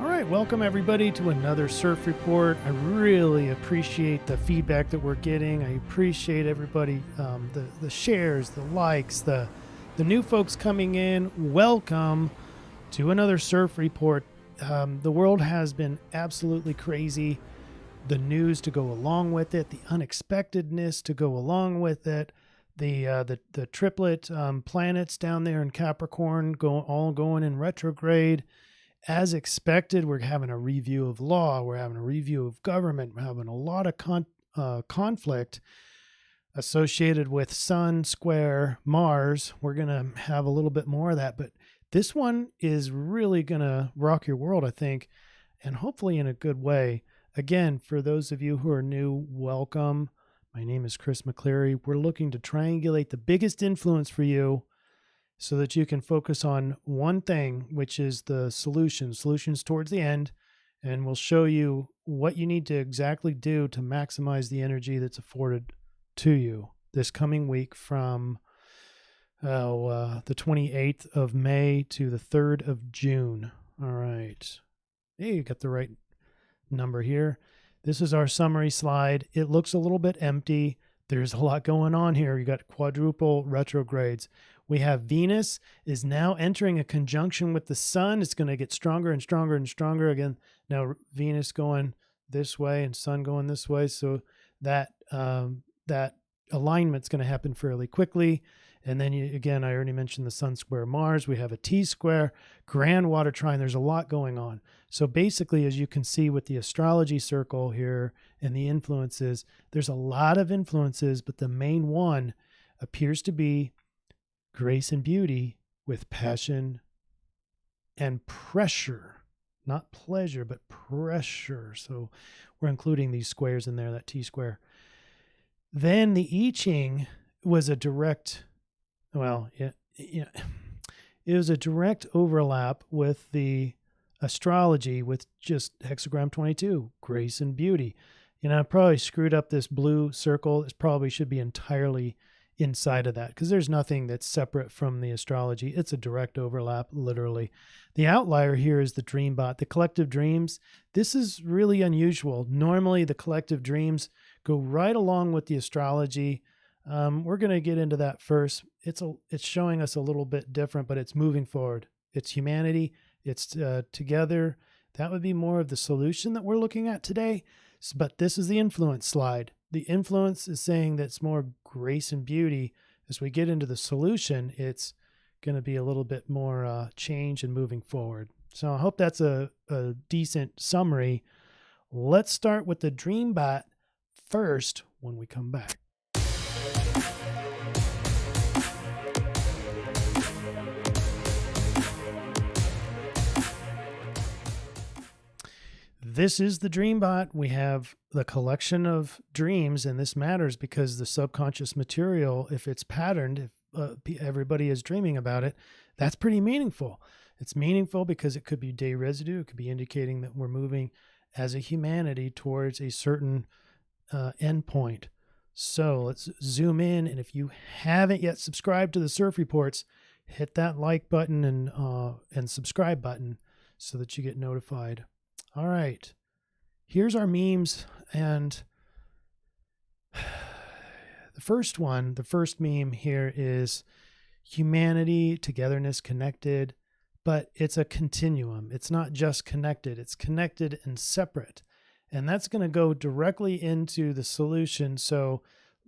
All right, welcome everybody to another CIRF report. I really appreciate the feedback that we're getting. I appreciate everybody, the shares, the likes, the new folks coming in. Welcome to another CIRF report. The world has been absolutely crazy. The news to go along with it, the unexpectedness to go along with it, the triplet planets down there in Capricorn all going in retrograde. As expected, we're having a review of law. We're having a review of government. We're having a lot of conflict associated with Sun square Mars. We're going to have a little bit more of that. But this one is really going to rock your world, I think, and hopefully in a good way. Again, for those of you who are new, welcome. My name is Chris McCleary. We're looking to triangulate the biggest influence for you so that you can focus on one thing, which is the solutions towards the end. And we'll show you what you need to exactly do to maximize the energy that's afforded to you this coming week from the 28th of May to the 3rd of June. All right. Hey, you got the right number here. This is our summary slide. It looks a little bit empty. There's a lot going on here. You got quadruple retrogrades. We have Venus is now entering a conjunction with the Sun. It's going to get stronger and stronger and stronger again. Now Venus going this way and Sun going this way. So that alignment's going to happen fairly quickly. And then again, I already mentioned the Sun square Mars. We have a T square, grand water trine. There's a lot going on. So basically, as you can see with the astrology circle here and the influences, there's a lot of influences, but the main one appears to be grace and beauty with passion and pressure, not pleasure, but pressure. So we're including these squares in there, that T square. Then the I-Ching was a direct, it was a direct overlap with the astrology with just hexagram 22, grace and beauty. I probably screwed up this blue circle. It probably should be entirely inside of that because there's nothing that's separate from the astrology. It's a direct overlap, literally. The outlier here is the dream bot, the collective dreams. This is really unusual. Normally the collective dreams go right along with the astrology. We're going to get into that first. It's showing us a little bit different, but it's moving forward. It's humanity. It's together. That would be more of the solution that we're looking at today. But this is the influence slide. The influence is saying that it's more grace and beauty. As we get into the solution, it's going to be a little bit more change and moving forward. So I hope that's a decent summary. Let's start with the dream bot first when we come back. This is the dream bot. We have the collection of dreams, and this matters because the subconscious material, if it's patterned, if everybody is dreaming about it, that's pretty meaningful. It's meaningful because it could be day residue. It could be indicating that we're moving as a humanity towards a certain endpoint. So let's zoom in, and if you haven't yet subscribed to the CIRF reports, hit that like button and subscribe button so that you get notified. All right, here's our memes, and the first meme here is humanity, togetherness, connected, but it's a continuum. It's not just connected, it's connected and separate. And that's going to go directly into the solution. So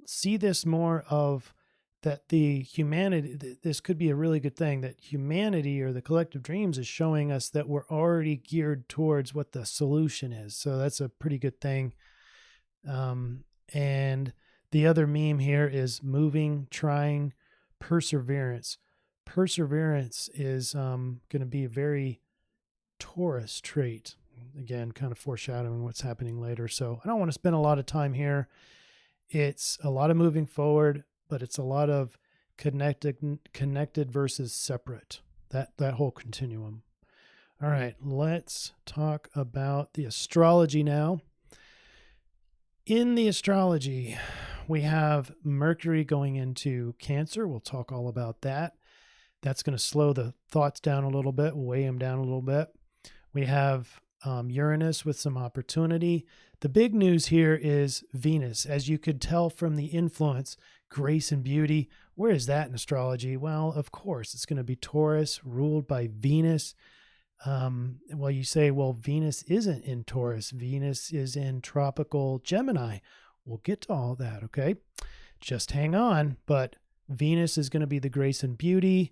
see this more of that the humanity, this could be a really good thing, that humanity or the collective dreams is showing us that we're already geared towards what the solution is. So that's a pretty good thing. And the other meme here is moving, trying, perseverance. Perseverance is going to be a very Taurus trait. Again, kind of foreshadowing what's happening later. So I don't want to spend a lot of time here. It's a lot of moving forward, but it's a lot of connected versus separate, that whole continuum. All right, let's talk about the astrology now. In the astrology, we have Mercury going into Cancer. We'll talk all about that. That's going to slow the thoughts down a little bit, weigh them down a little bit. We have Uranus with some opportunity. The big news here is Venus. As you could tell from the influence, grace and beauty. Where is that in astrology? Well, of course, it's going to be Taurus, ruled by Venus. Well, you say, well, Venus isn't in Taurus. Venus is in tropical Gemini. We'll get to all that, okay? Just hang on. But Venus is going to be the grace and beauty,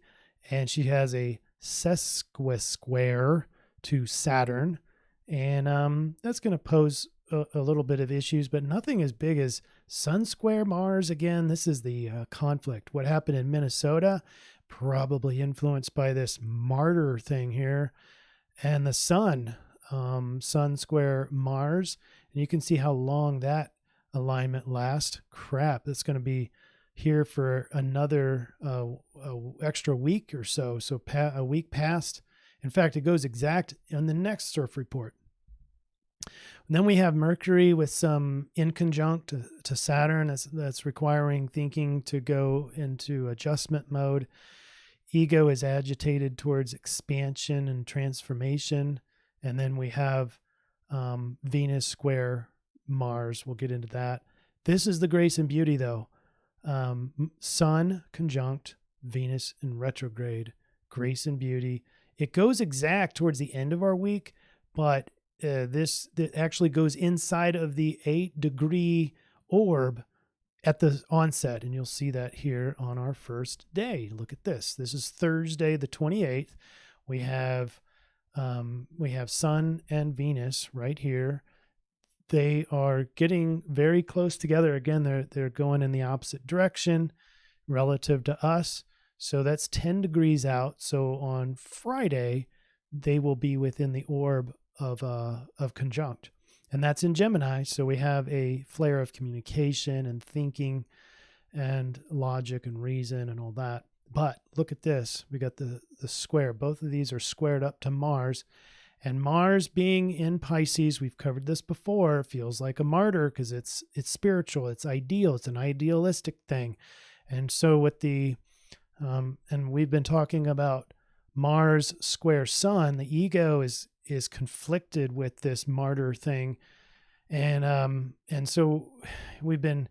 and she has a sesquisquare to Saturn, and that's going to pose a little bit of issues, but nothing as big as Sun square Mars. Again, this is the conflict. What happened in Minnesota, probably influenced by this martyr thing here, and the Sun, Sun square Mars, and you can see how long that alignment lasts. Crap, that's going to be here for another extra week or so. So a week past. In fact, it goes exact in the next CIRF report. And then we have Mercury with some inconjunct to Saturn. That's requiring thinking to go into adjustment mode. Ego is agitated towards expansion and transformation. And then we have Venus square Mars. We'll get into that. This is the grace and beauty, though. Sun conjunct Venus in retrograde, grace and beauty. It goes exact towards the end of our week, but this actually goes inside of the 8-degree orb at the onset, and you'll see that here on our first day. Look at this. This is Thursday, the 28th. We have Sun and Venus right here. They are getting very close together. Again, they're going in the opposite direction relative to us. So that's 10 degrees out. So on Friday, they will be within the orb of conjunct. And that's in Gemini. So we have a flare of communication and thinking and logic and reason and all that. But look at this. We got the square. Both of these are squared up to Mars. And Mars being in Pisces, we've covered this before, feels like a martyr because it's spiritual, it's ideal, it's an idealistic thing. And so with the, and we've been talking about Mars square Sun, the ego is conflicted with this martyr thing. And so we've been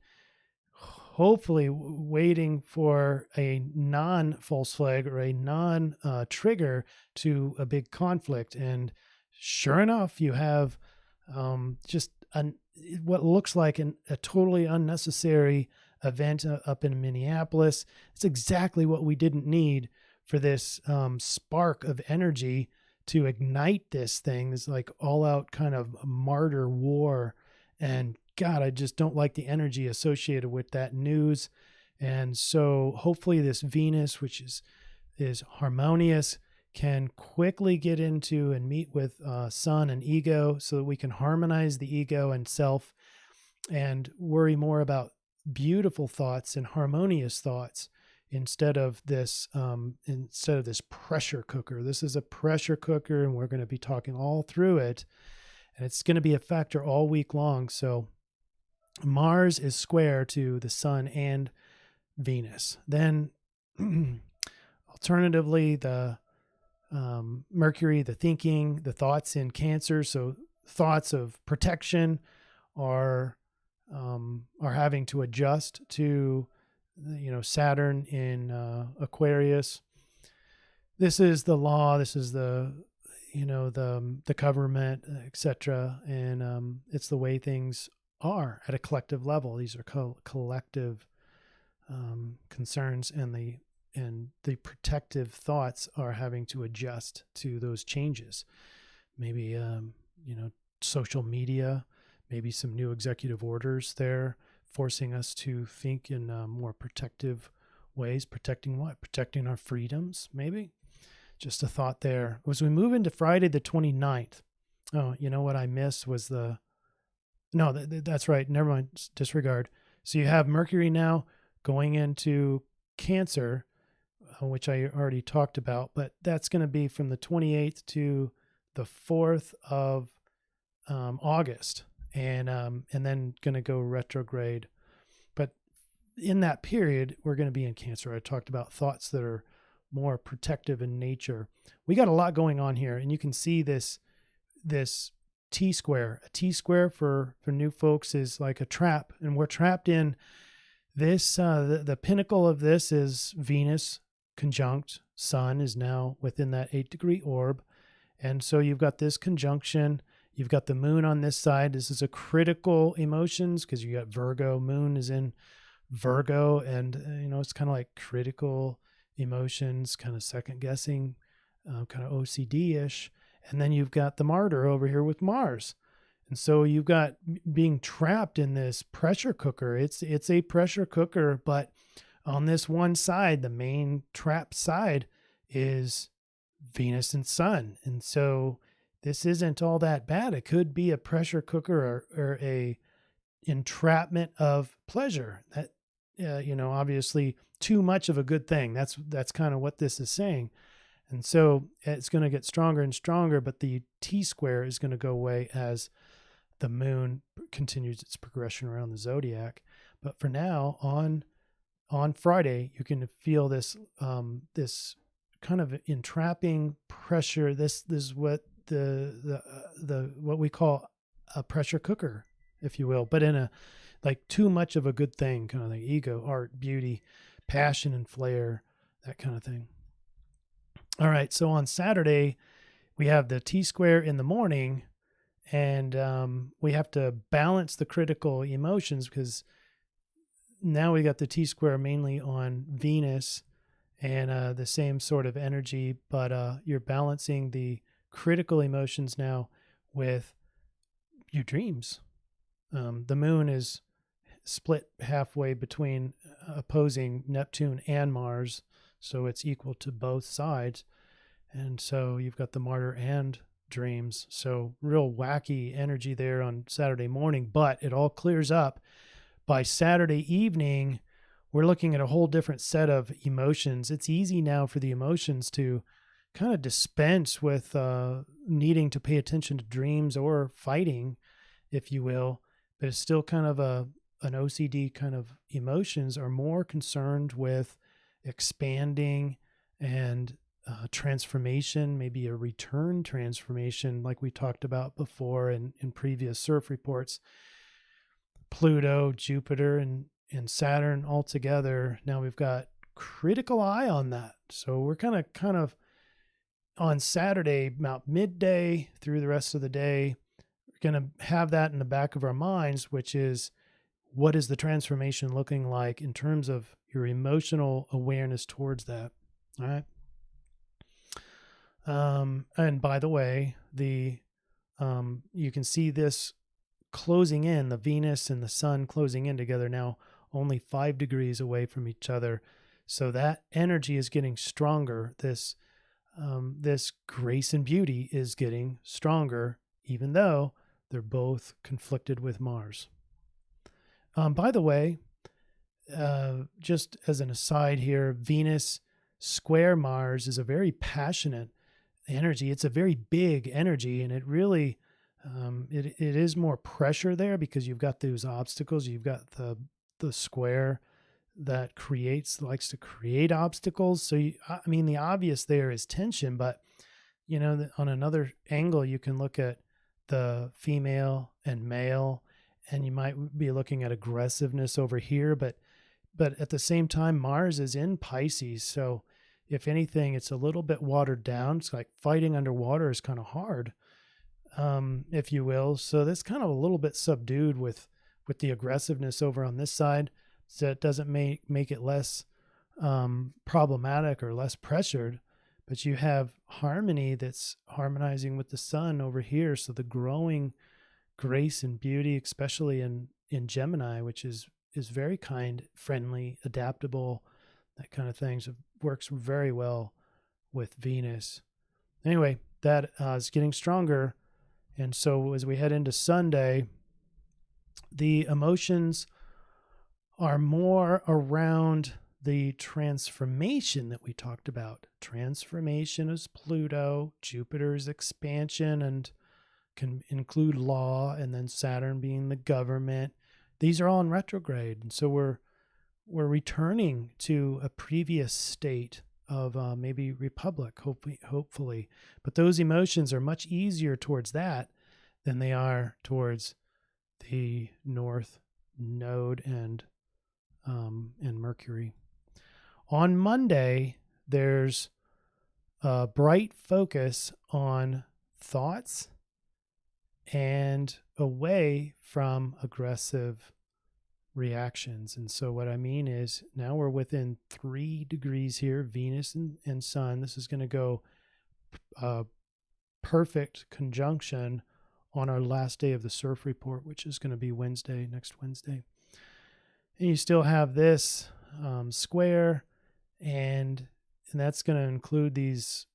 hopefully waiting for a non-false flag or a non-trigger to a big conflict. And sure enough, you have just what looks like a totally unnecessary event up in Minneapolis. It's exactly what we didn't need for this spark of energy to ignite this thing. This like all-out kind of martyr war. And God, I just don't like the energy associated with that news. And so hopefully this Venus, which is harmonious, can quickly get into and meet with Sun and ego so that we can harmonize the ego and self and worry more about beautiful thoughts and harmonious thoughts instead of this pressure cooker. This is a pressure cooker, and we're going to be talking all through it. And it's going to be a factor all week long. So Mars is square to the Sun and Venus. Then alternatively, the Mercury, the thinking, the thoughts in Cancer. So thoughts of protection are having to adjust to, Saturn in Aquarius. This is the law. This is the government, etc. And it's the way things are at a collective level. These are collective concerns, and the protective thoughts are having to adjust to those changes. Maybe social media, maybe some new executive orders there, forcing us to think in more protective ways. Protecting what? Protecting our freedoms, maybe. Just a thought there. As we move into Friday the 29th, oh, you know what I missed was that's right. Never mind. Disregard. So you have Mercury now going into Cancer, which I already talked about, but that's going to be from the 28th to the 4th of August, and then going to go retrograde. But in that period, we're going to be in Cancer. I talked about thoughts that are more protective in nature. We got a lot going on here, and you can see this this T-square. A T-square for new folks is like a trap, and we're trapped in this. The pinnacle of this is Venus conjunct Sun is now within that 8-degree orb. And so you've got this conjunction. You've got the moon on this side. This is a critical emotions because you got Virgo. Moon is in Virgo, and it's kind of like critical emotions, kind of second guessing, kind of OCD-ish. And then you've got the martyr over here with Mars. And so you've got being trapped in this pressure cooker. It's a pressure cooker, but on this one side, the main trap side is Venus and Sun. And so this isn't all that bad. It could be a pressure cooker or a entrapment of pleasure. That obviously too much of a good thing. That's kind of what this is saying. And so it's going to get stronger and stronger, but the T-square is going to go away as the moon continues its progression around the zodiac. But for now, on Friday, you can feel this this kind of entrapping pressure. This is what the what we call a pressure cooker, if you will, but in a like too much of a good thing, kind of like ego, art, beauty, passion, and flair, that kind of thing. All right, so on Saturday, we have the T-square in the morning, and we have to balance the critical emotions because now we got the T-square mainly on Venus and the same sort of energy, but you're balancing the critical emotions now with your dreams. The moon is split halfway between opposing Neptune and Mars, so it's equal to both sides. And so you've got the martyr and dreams. So real wacky energy there on Saturday morning, but it all clears up. By Saturday evening, we're looking at a whole different set of emotions. It's easy now for the emotions to kind of dispense with needing to pay attention to dreams or fighting, if you will, but it's still kind of an OCD kind of emotions are more concerned with expanding and transformation, maybe a return transformation like we talked about before in previous CIRF reports. Pluto, Jupiter, and Saturn all together. Now we've got critical eye on that. So we're kind of on Saturday, about midday through the rest of the day, we're going to have that in the back of our minds, which is what is the transformation looking like in terms of your emotional awareness towards that. All right. And by the way, you can see this closing in, the Venus and the Sun closing in together now, only 5 degrees away from each other. So that energy is getting stronger. This grace and beauty is getting stronger, even though they're both conflicted with Mars. By the way, just as an aside here, Venus square Mars is a very passionate energy. It's a very big energy, and it really it is more pressure there because you've got those obstacles. You've got the square that likes to create obstacles. So the obvious there is tension, but on another angle, you can look at the female and male, and you might be looking at aggressiveness over here, but at the same time, Mars is in Pisces. So if anything, it's a little bit watered down. It's like fighting underwater is kind of hard, if you will. So that's kind of a little bit subdued with the aggressiveness over on this side. So it doesn't make it less problematic or less pressured, but you have harmony that's harmonizing with the sun over here. So the growing grace and beauty, especially in Gemini, which is very kind, friendly, adaptable, that kind of thing. So it works very well with Venus. Anyway, that is getting stronger. And so as we head into Sunday, the emotions are more around the transformation that we talked about. Transformation is Pluto, Jupiter's expansion and can include law, and then Saturn being the government. These are all in retrograde. And so we're returning to a previous state maybe republic, hopefully. But those emotions are much easier towards that than they are towards the North Node and Mercury. On Monday, there's a bright focus on thoughts and away from aggressive reactions. And so what I mean is now we're within 3 degrees here, Venus and Sun. This is going to go perfect conjunction on our last day of the CIRF report, which is going to be next Wednesday. And you still have this square, and that's going to include these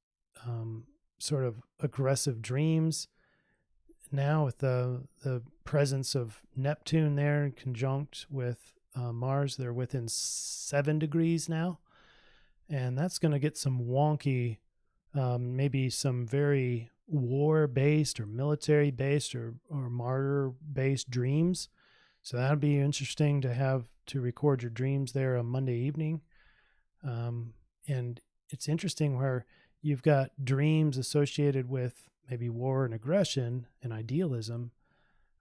sort of aggressive dreams. Now with the presence of Neptune there conjunct with Mars, they're within 7 degrees now. And that's going to get some wonky, maybe some very war-based or military-based or martyr-based dreams. So that'd be interesting to have to record your dreams there on Monday evening. And it's interesting where you've got dreams associated with maybe war and aggression and idealism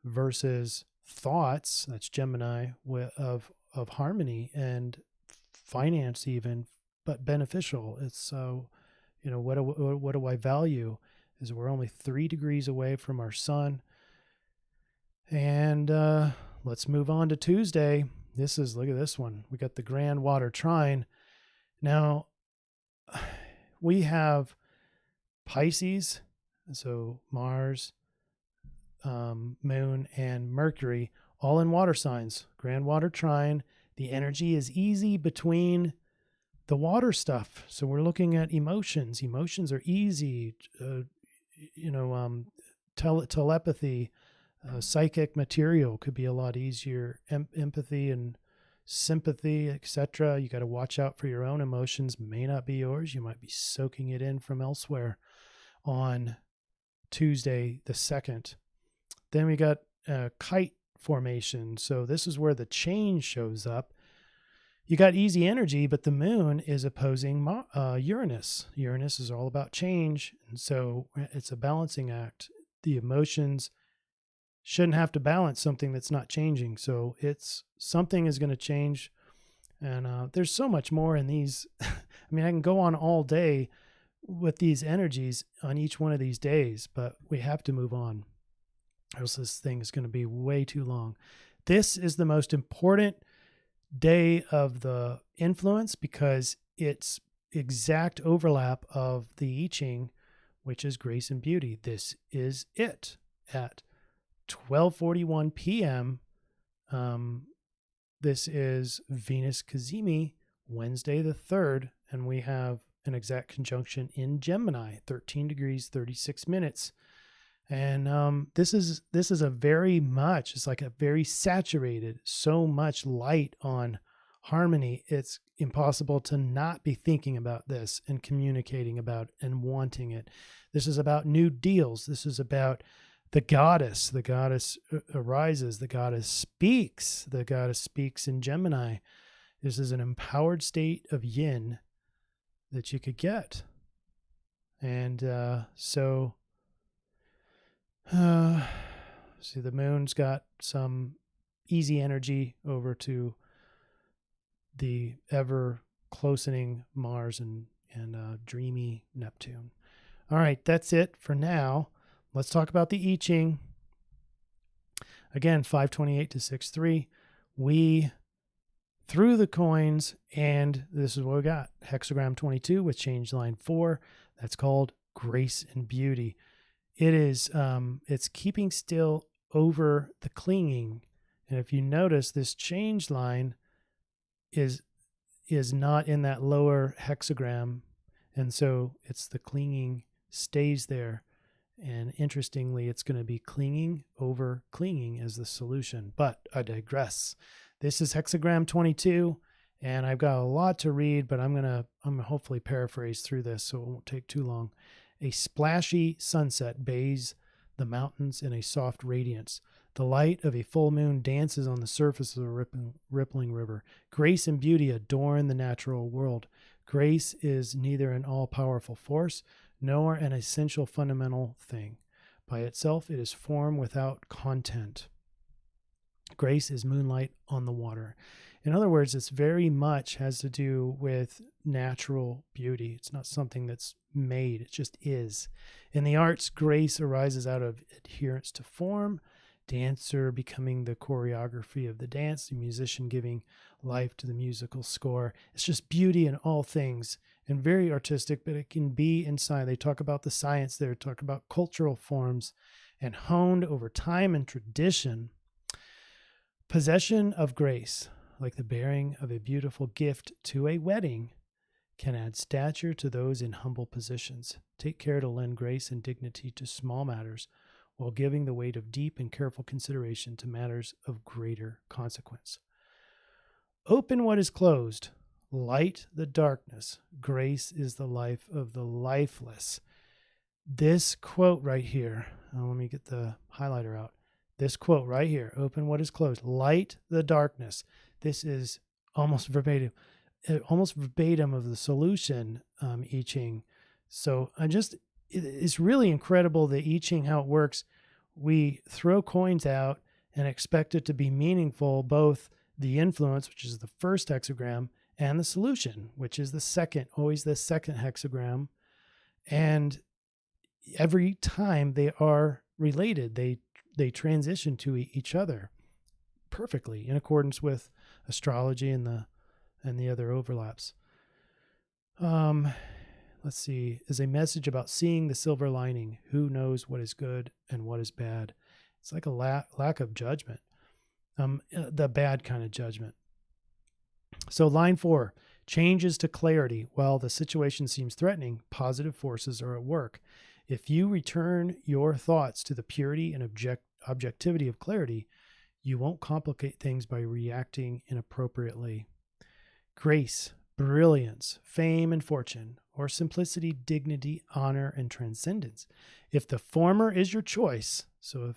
versus thoughts, that's Gemini, of harmony and finance even, but beneficial. It's so, what do I value? Is we're only 3 degrees away from our sun. And let's move on to Tuesday. Look at this one. We got the Grand Water Trine. Now, we have Pisces, so Mars, Moon, and Mercury, all in water signs. Grand Water Trine. The energy is easy between the water stuff. So we're looking at emotions. Emotions are easy. Telepathy, psychic material could be a lot easier. Empathy and sympathy, etc. You got to watch out for your own emotions. May not be yours. You might be soaking it in from elsewhere on Tuesday the 2nd. Then we got kite formation. So this is where the change shows up. You got easy energy, but the moon is opposing Uranus. Uranus is all about change. And so it's a balancing act. The emotions shouldn't have to balance something that's not changing. So something is going to change. And there's so much more in these. I mean, I can go on all day with these energies on each one of these days, but we have to move on, or else this thing is going to be way too long. This is the most important day of the influence because it's exact overlap of the I-Ching, which is grace and beauty. This is it at 12:41 p.m. This is Venus Cazimi, Wednesday the 3rd, and we have an exact conjunction in Gemini, 13 degrees, 36 minutes. And this is a very much, it's like a very saturated, so much light on harmony. It's impossible to not be thinking about this and communicating about it and wanting it. This is about new deals. This is about the goddess. The goddess arises. The goddess speaks. The goddess speaks in Gemini. This is an empowered state of yin that you could get. And see, the moon's got some easy energy over to the ever closening Mars and dreamy Neptune. All right, that's it for now. Let's talk about the I-Ching. Again, 528 to 63. We threw the coins, and this is what we got. Hexagram 22 with change line 4. That's called grace and beauty. It is, it's keeping still over the clinging. And if you notice, this change line is not in that lower hexagram. And so it's the clinging stays there. And interestingly, it's going to be clinging over clinging as the solution. But I digress. This is Hexagram 22, and I've got a lot to read, but I'm gonna hopefully paraphrase through this so it won't take too long. A splashy sunset bathes the mountains in a soft radiance. The light of a full moon dances on the surface of a rippling river. Grace and beauty adorn the natural world. Grace is neither an all-powerful force nor an essential fundamental thing. By itself, it is form without content. Grace is moonlight on the water. In other words, it's very much has to do with natural beauty. It's not something that's made, it just is. In the arts, grace arises out of adherence to form, dancer becoming the choreography of the dance, the musician giving life to the musical score. It's just beauty in all things and very artistic, but it can be inside. They talk about the science there, talk about cultural forms and honed over time and tradition. Possession of grace, like the bearing of a beautiful gift to a wedding, can add stature to those in humble positions. Take care to lend grace and dignity to small matters, while giving the weight of deep and careful consideration to matters of greater consequence. Open what is closed, light the darkness. Grace is the life of the lifeless. This quote right here, let me get the highlighter out. This quote right here, open what is closed, light the darkness. This is almost verbatim of the solution I-Ching. So it's really incredible the I-Ching, how it works. We throw coins out and expect it to be meaningful, both the influence, which is the first hexagram, and the solution, which is the second, always the second hexagram. And every time they are related, they transition to each other perfectly in accordance with astrology and the other overlaps. Let's see, is a message about seeing the silver lining. Who knows what is good and what is bad? It's like a lack of judgment, the bad kind of judgment. So line 4, changes to clarity. While the situation seems threatening, positive forces are at work. If you return your thoughts to the purity and objectivity of clarity, you won't complicate things by reacting inappropriately. Grace, brilliance, fame and fortune, or simplicity, dignity, honor, and transcendence. If the former is your choice, so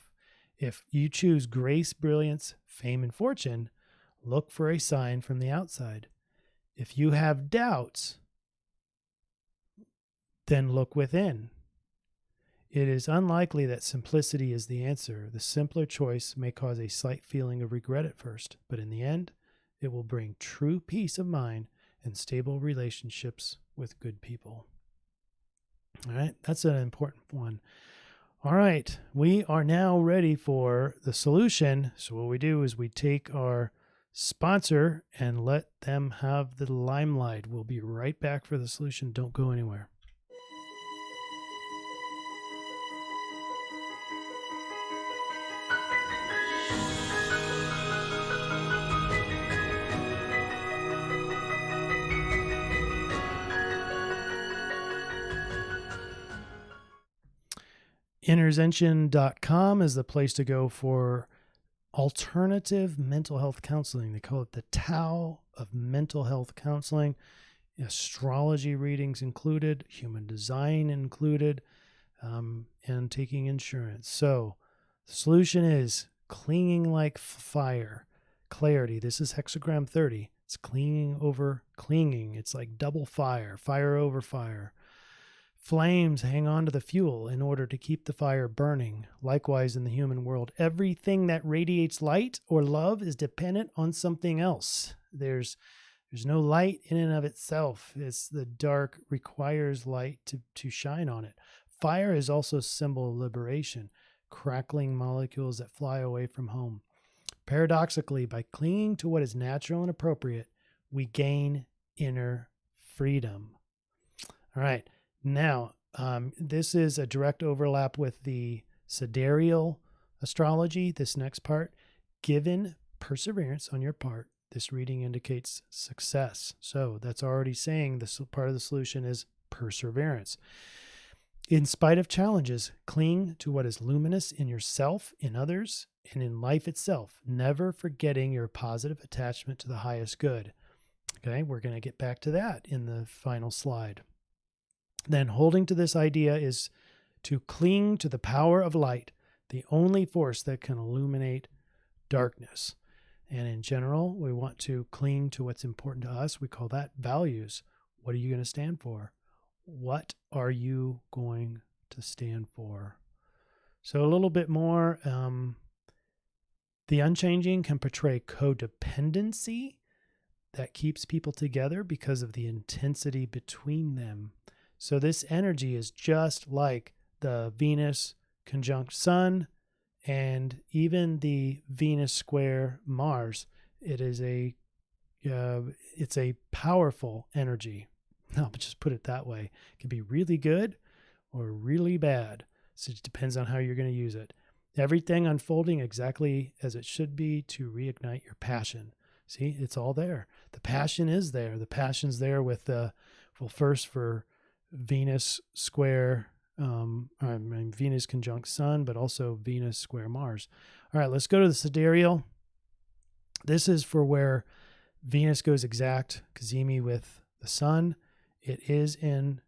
if you choose grace, brilliance, fame, and fortune, look for a sign from the outside. If you have doubts, then look within. It is unlikely that simplicity is the answer. The simpler choice may cause a slight feeling of regret at first, but in the end, it will bring true peace of mind and stable relationships with good people. All right, that's an important one. All right, we are now ready for the solution. So what we do is we take our sponsor and let them have the limelight. We'll be right back for the solution. Don't go anywhere. Intervention.com is the place to go for alternative mental health counseling. They call it the Tao of mental health counseling. Astrology readings included, human design included, and taking insurance. So the solution is clinging like fire. Clarity. This is hexagram 30. It's clinging over clinging. It's like double fire, fire over fire. Flames hang on to the fuel in order to keep the fire burning. Likewise, in the human world, everything that radiates light or love is dependent on something else. There's no light in and of itself. It's the dark requires light to shine on it. Fire is also a symbol of liberation, crackling molecules that fly away from home. Paradoxically, by clinging to what is natural and appropriate, we gain inner freedom. All right. Now, this is a direct overlap with the Sidereal Astrology, this next part. Given perseverance on your part, this reading indicates success. So that's already saying this part of the solution is perseverance. In spite of challenges, cling to what is luminous in yourself, in others, and in life itself, never forgetting your positive attachment to the highest good. Okay, we're going to get back to that in the final slide. Then holding to this idea is to cling to the power of light, the only force that can illuminate darkness. And in general, we want to cling to what's important to us. We call that values. What are you going to stand for? What are you going to stand for? So a little bit more, the unchanging can portray codependency that keeps people together because of the intensity between them. So this energy is just like the Venus conjunct Sun and even the Venus square Mars. It's a powerful energy. I'll just put it that way. It can be really good or really bad. So it depends on how you're going to use it. Everything unfolding exactly as it should be to reignite your passion. See, it's all there. The passion is there. The passion's there with first for Venus square, Venus conjunct Sun, but also Venus square Mars. All right, let's go to the sidereal. This is for where Venus goes exact cazimi with the Sun. It is in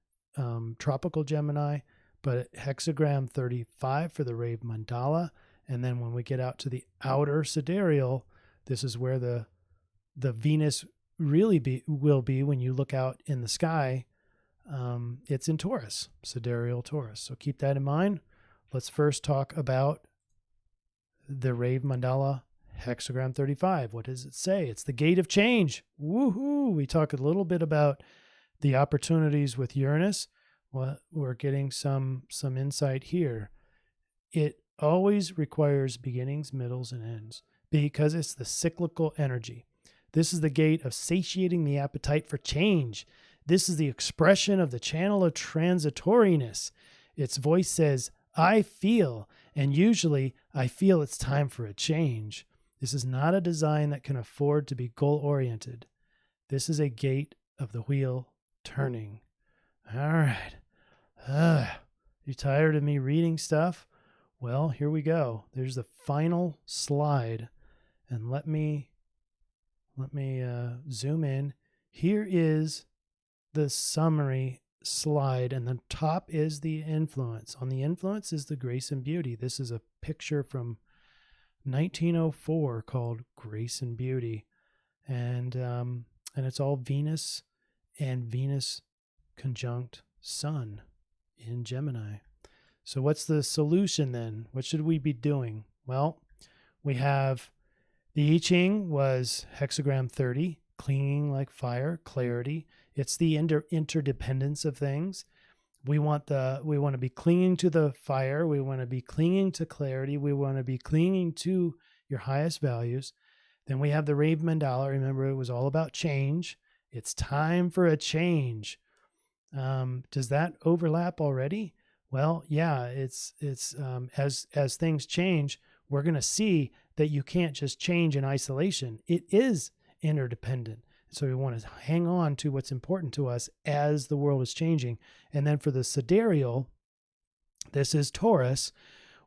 tropical Gemini, but hexagram 35 for the Rave Mandala. And then when we get out to the outer sidereal, this is where the Venus really will be when you look out in the sky. It's in Taurus, sidereal Taurus. So keep that in mind. Let's first talk about the Rave Mandala hexagram 35. What does it say? It's the gate of change. Woohoo! We talk a little bit about the opportunities with Uranus. Well, we're getting some insight here. It always requires beginnings, middles, and ends because it's the cyclical energy. This is the gate of satiating the appetite for change. This is the expression of the channel of transitoriness. Its voice says, I feel, and usually I feel it's time for a change. This is not a design that can afford to be goal-oriented. This is a gate of the wheel turning. All right. You tired of me reading stuff? Well, here we go. There's the final slide. And let me zoom in. Here is the summary slide, and the top is the influence. On the influence is the grace and beauty. This is a picture from 1904 called Grace and Beauty. And it's all Venus and Venus conjunct Sun in Gemini. So what's the solution then? What should we be doing? Well, we have the I-Ching was hexagram 30, clinging like fire, clarity. It's the interdependence of things. We want to be clinging to the fire. We want to be clinging to clarity. We want to be clinging to your highest values. Then we have the Rave Mandala. Remember, it was all about change. It's time for a change. Does that overlap already? Well, yeah, it's as things change, we're going to see that you can't just change in isolation. It is interdependent. So we want to hang on to what's important to us as the world is changing. And then for the sidereal, this is Taurus.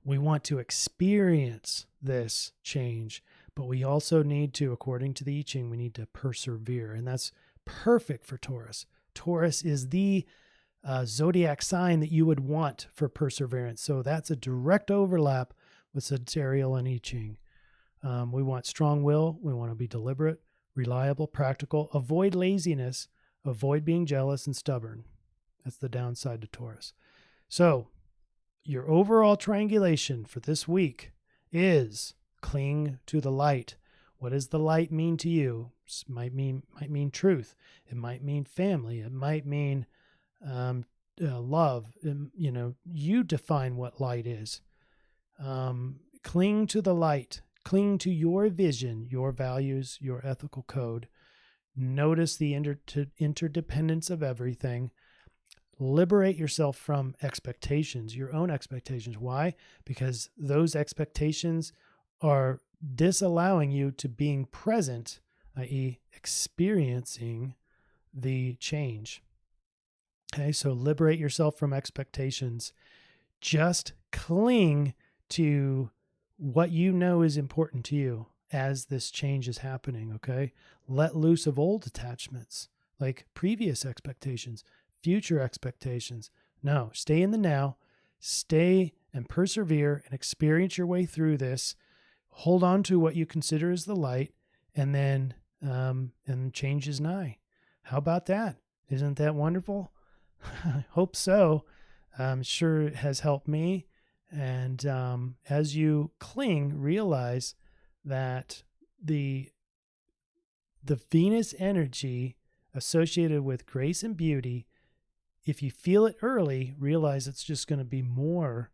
We want to experience this change, but we also need to, according to the I-Ching, we need to persevere. And that's perfect for Taurus. Taurus is the zodiac sign that you would want for perseverance. So that's a direct overlap with sidereal and I-Ching. We want strong will. We want to be deliberate, reliable, practical, avoid laziness, avoid being jealous and stubborn. That's the downside to Taurus. So your overall triangulation for this week is cling to the light. What does the light mean to you? It might mean truth. It might mean family. It might mean love. You define what light is. Cling to the light. Cling to your vision, your values, your ethical code. Notice the interdependence of everything. Liberate yourself from expectations, your own expectations. Why? Because those expectations are disallowing you to being present, i.e., experiencing the change. Okay, so liberate yourself from expectations. Just cling to what you know is important to you as this change is happening, okay? Let loose of old attachments, like previous expectations, future expectations. No, stay in the now, stay and persevere and experience your way through this. Hold on to what you consider as the light, and then and change is nigh. How about that? Isn't that wonderful? I hope so. I'm sure it has helped me. And as you cling, realize that the Venus energy associated with grace and beauty, if you feel it early, realize it's just going to be more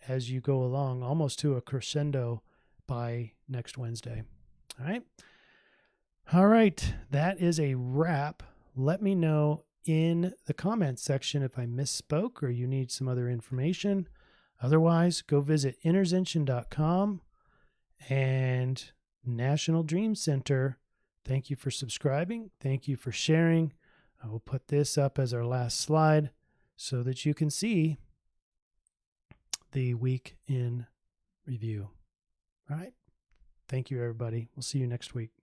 as you go along, almost to a crescendo by next Wednesday. All right. All right. That is a wrap. Let me know in the comments section if I misspoke or you need some other information. Otherwise, go visit innerzension.com and National Dream Center. Thank you for subscribing. Thank you for sharing. I will put this up as our last slide so that you can see the week in review. All right. Thank you, everybody. We'll see you next week.